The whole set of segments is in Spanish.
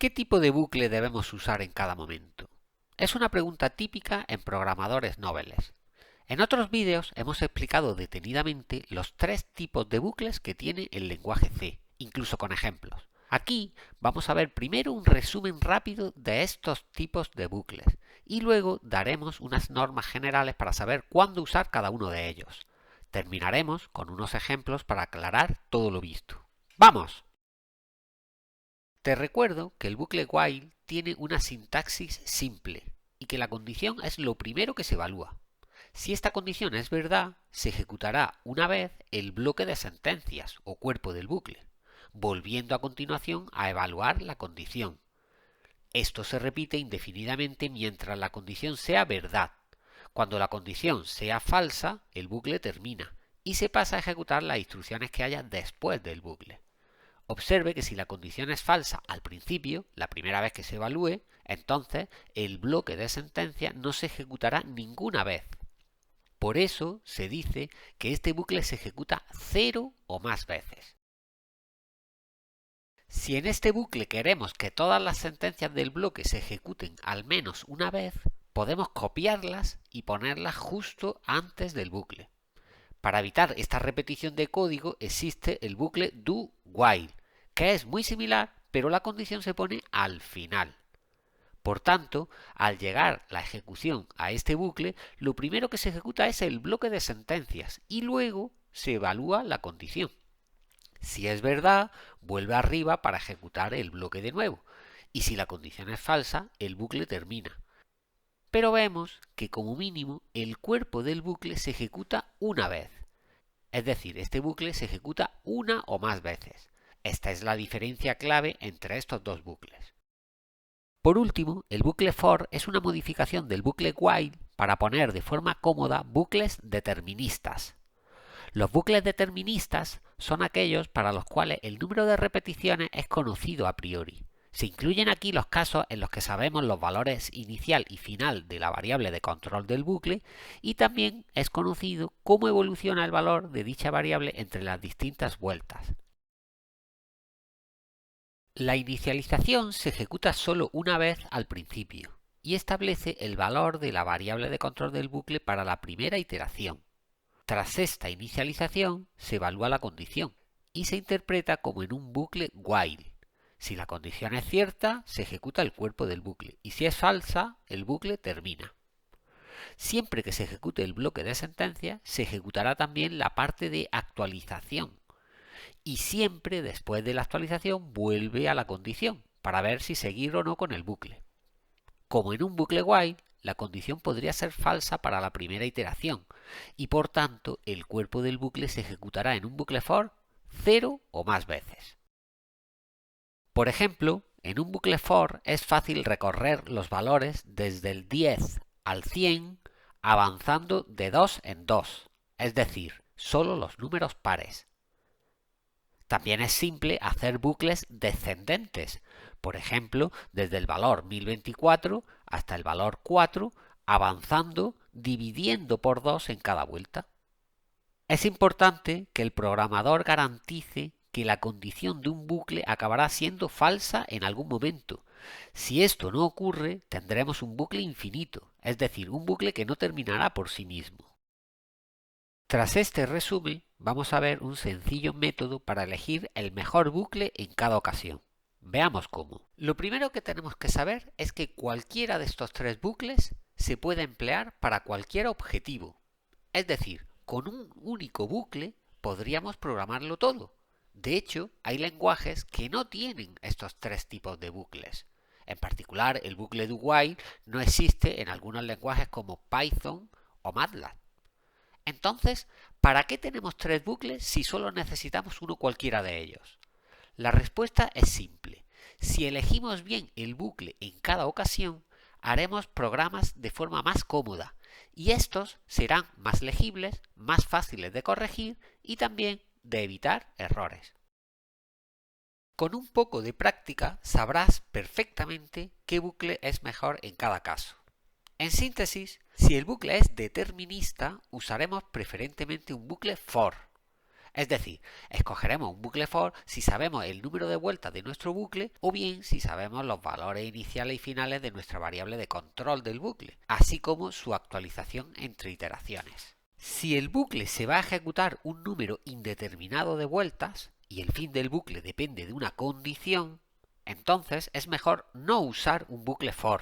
¿Qué tipo de bucle debemos usar en cada momento? Es una pregunta típica en programadores noveles. En otros vídeos hemos explicado detenidamente los tres tipos de bucles que tiene el lenguaje C, incluso con ejemplos. Aquí vamos a ver primero un resumen rápido de estos tipos de bucles y luego daremos unas normas generales para saber cuándo usar cada uno de ellos. Terminaremos con unos ejemplos para aclarar todo lo visto. ¡Vamos! Te recuerdo que el bucle while tiene una sintaxis simple y que la condición es lo primero que se evalúa. Si esta condición es verdad, se ejecutará una vez el bloque de sentencias o cuerpo del bucle, volviendo a continuación a evaluar la condición. Esto se repite indefinidamente mientras la condición sea verdad. Cuando la condición sea falsa, el bucle termina y se pasa a ejecutar las instrucciones que haya después del bucle. Observe que si la condición es falsa al principio, la primera vez que se evalúe, entonces el bloque de sentencia no se ejecutará ninguna vez. Por eso se dice que este bucle se ejecuta 0 o más veces. Si en este bucle queremos que todas las sentencias del bloque se ejecuten al menos una vez, podemos copiarlas y ponerlas justo antes del bucle. Para evitar esta repetición de código existe el bucle do while, que es muy similar, pero la condición se pone al final. Por tanto, al llegar la ejecución a este bucle, lo primero que se ejecuta es el bloque de sentencias y luego se evalúa la condición. Si es verdad, vuelve arriba para ejecutar el bloque de nuevo, y si la condición es falsa, el bucle termina. Pero vemos que como mínimo el cuerpo del bucle se ejecuta una vez. Es decir, este bucle se ejecuta una o más veces. Esta es la diferencia clave entre estos dos bucles. Por último, el bucle for es una modificación del bucle while para poner de forma cómoda bucles deterministas. Los bucles deterministas son aquellos para los cuales el número de repeticiones es conocido a priori. Se incluyen aquí los casos en los que sabemos los valores inicial y final de la variable de control del bucle y también es conocido cómo evoluciona el valor de dicha variable entre las distintas vueltas. La inicialización se ejecuta solo una vez al principio y establece el valor de la variable de control del bucle para la primera iteración. Tras esta inicialización se evalúa la condición y se interpreta como en un bucle while. Si la condición es cierta, se ejecuta el cuerpo del bucle y si es falsa, el bucle termina. Siempre que se ejecute el bloque de sentencia, se ejecutará también la parte de actualización y siempre después de la actualización vuelve a la condición para ver si seguir o no con el bucle. Como en un bucle while, la condición podría ser falsa para la primera iteración y por tanto el cuerpo del bucle se ejecutará en un bucle for 0 o más veces. Por ejemplo, en un bucle for es fácil recorrer los valores desde el 10 al 100 avanzando de 2 en 2, es decir, solo los números pares. También es simple hacer bucles descendentes, por ejemplo, desde el valor 1024 hasta el valor 4, avanzando dividiendo por 2 en cada vuelta. Es importante que el programador garantice que la condición de un bucle acabará siendo falsa en algún momento. Si esto no ocurre, tendremos un bucle infinito, es decir, un bucle que no terminará por sí mismo. Tras este resumen, vamos a ver un sencillo método para elegir el mejor bucle en cada ocasión. Veamos cómo. Lo primero que tenemos que saber es que cualquiera de estos tres bucles se puede emplear para cualquier objetivo. Es decir, con un único bucle podríamos programarlo todo. De hecho, hay lenguajes que no tienen estos tres tipos de bucles. En particular, el bucle do while no existe en algunos lenguajes como Python o MATLAB. Entonces, ¿para qué tenemos tres bucles si solo necesitamos uno cualquiera de ellos? La respuesta es simple. Si elegimos bien el bucle en cada ocasión, haremos programas de forma más cómoda y estos serán más legibles, más fáciles de corregir y también de evitar errores. Con un poco de práctica sabrás perfectamente qué bucle es mejor en cada caso. En síntesis, si el bucle es determinista, usaremos preferentemente un bucle for. Es decir, escogeremos un bucle for si sabemos el número de vueltas de nuestro bucle o bien si sabemos los valores iniciales y finales de nuestra variable de control del bucle, así como su actualización entre iteraciones. Si el bucle se va a ejecutar un número indeterminado de vueltas y el fin del bucle depende de una condición, entonces es mejor no usar un bucle for.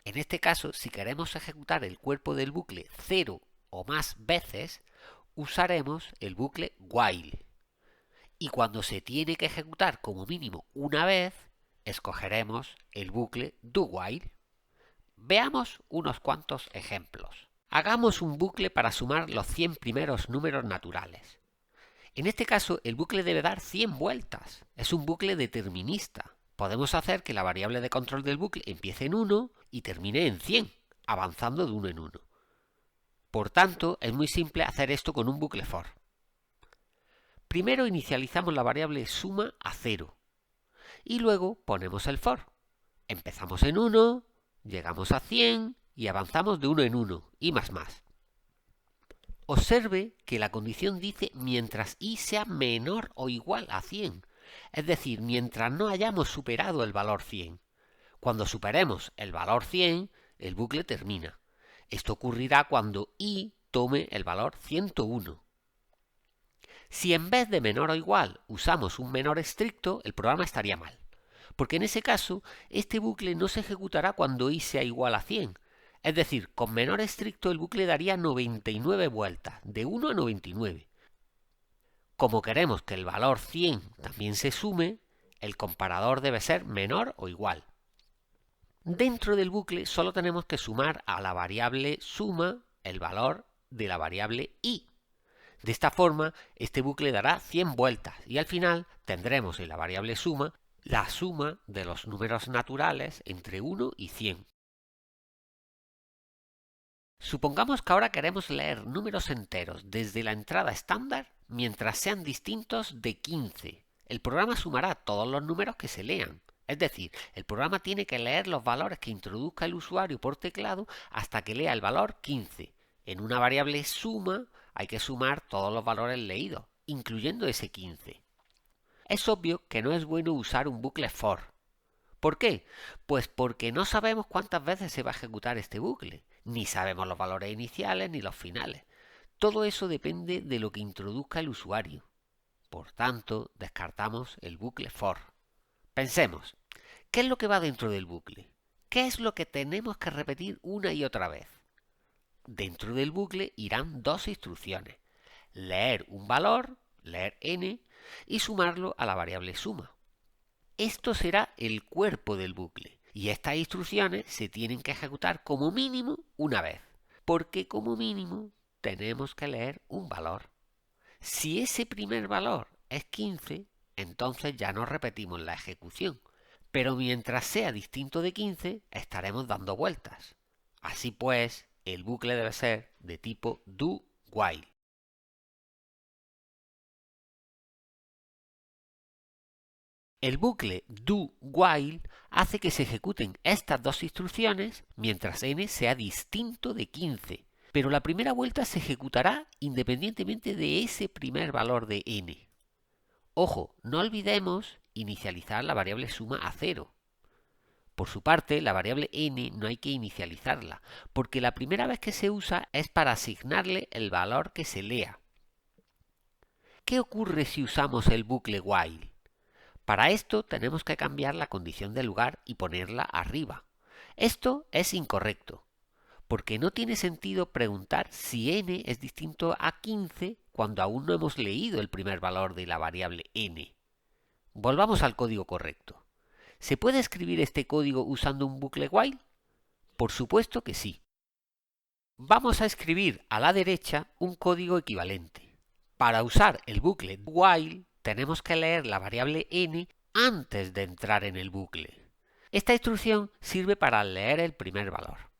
En este caso, si queremos ejecutar el cuerpo del bucle 0 o más veces, usaremos el bucle while. Y cuando se tiene que ejecutar como mínimo una vez, escogeremos el bucle do-while. Veamos unos cuantos ejemplos. Hagamos un bucle para sumar los 100 primeros números naturales. En este caso, el bucle debe dar 100 vueltas. Es un bucle determinista. Podemos hacer que la variable de control del bucle empiece en 1 y termine en 100, avanzando de 1 en 1. Por tanto, es muy simple hacer esto con un bucle for. Primero inicializamos la variable suma a 0 y luego ponemos el for. Empezamos en 1, llegamos a 100 y avanzamos de 1 en 1 y más. Observe que la condición dice mientras i sea menor o igual a 100, es decir, mientras no hayamos superado el valor 100. Cuando superemos el valor 100, el bucle termina. Esto ocurrirá cuando i tome el valor 101. Si en vez de menor o igual usamos un menor estricto, el programa estaría mal, porque en ese caso este bucle no se ejecutará cuando i sea igual a 100. Es decir, con menor estricto el bucle daría 99 vueltas, de 1 a 99. Como queremos que el valor 100 también se sume, el comparador debe ser menor o igual. Dentro del bucle solo tenemos que sumar a la variable suma el valor de la variable i. De esta forma, este bucle dará 100 vueltas y al final tendremos en la variable suma la suma de los números naturales entre 1 y 100. Supongamos que ahora queremos leer números enteros desde la entrada estándar mientras sean distintos de 15. El programa sumará todos los números que se lean. Es decir, el programa tiene que leer los valores que introduzca el usuario por teclado hasta que lea el valor 15. En una variable suma hay que sumar todos los valores leídos, incluyendo ese 15. Es obvio que no es bueno usar un bucle for. ¿Por qué? Pues porque no sabemos cuántas veces se va a ejecutar este bucle, ni sabemos los valores iniciales ni los finales. Todo eso depende de lo que introduzca el usuario. Por tanto, descartamos el bucle for. Pensemos, ¿qué es lo que va dentro del bucle? ¿Qué es lo que tenemos que repetir una y otra vez? Dentro del bucle irán dos instrucciones: leer un valor, leer n, y sumarlo a la variable suma. Esto será el cuerpo del bucle, y estas instrucciones se tienen que ejecutar como mínimo una vez, porque como mínimo tenemos que leer un valor. Si ese primer valor es 15, entonces ya no repetimos la ejecución, pero mientras sea distinto de 15, estaremos dando vueltas. Así pues, el bucle debe ser de tipo do-while. El bucle do-while hace que se ejecuten estas dos instrucciones mientras n sea distinto de 15, pero la primera vuelta se ejecutará independientemente de ese primer valor de n. Ojo, no olvidemos inicializar la variable suma a 0. Por su parte, la variable n no hay que inicializarla, porque la primera vez que se usa es para asignarle el valor que se lea. ¿Qué ocurre si usamos el bucle while? Para esto tenemos que cambiar la condición de lugar y ponerla arriba. Esto es incorrecto, porque no tiene sentido preguntar si n es distinto a 15 cuando aún no hemos leído el primer valor de la variable n. Volvamos al código correcto. ¿Se puede escribir este código usando un bucle while? Por supuesto que sí. Vamos a escribir a la derecha un código equivalente. Para usar el bucle while tenemos que leer la variable n antes de entrar en el bucle. Esta instrucción sirve para leer el primer valor.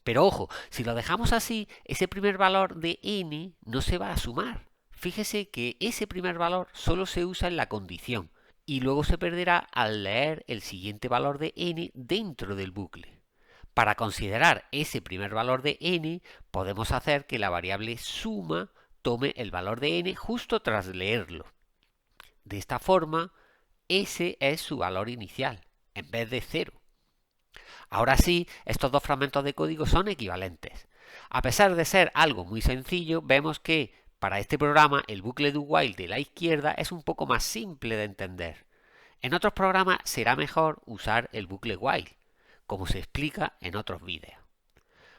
Pero ojo, si lo dejamos así, ese primer valor de n no se va a sumar. Fíjese que ese primer valor solo se usa en la condición y luego se perderá al leer el siguiente valor de n dentro del bucle. Para considerar ese primer valor de n, podemos hacer que la variable suma tome el valor de n justo tras leerlo. De esta forma, ese es su valor inicial, en vez de 0. Ahora sí, estos dos fragmentos de código son equivalentes. A pesar de ser algo muy sencillo, vemos que para este programa el bucle do while de la izquierda es un poco más simple de entender. En otros programas será mejor usar el bucle while, como se explica en otros vídeos.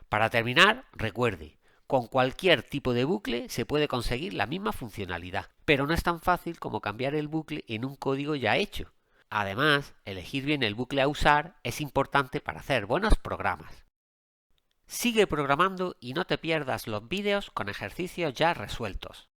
Para terminar, recuerde, con cualquier tipo de bucle se puede conseguir la misma funcionalidad, pero no es tan fácil como cambiar el bucle en un código ya hecho. Además, elegir bien el bucle a usar es importante para hacer buenos programas. Sigue programando y no te pierdas los vídeos con ejercicios ya resueltos.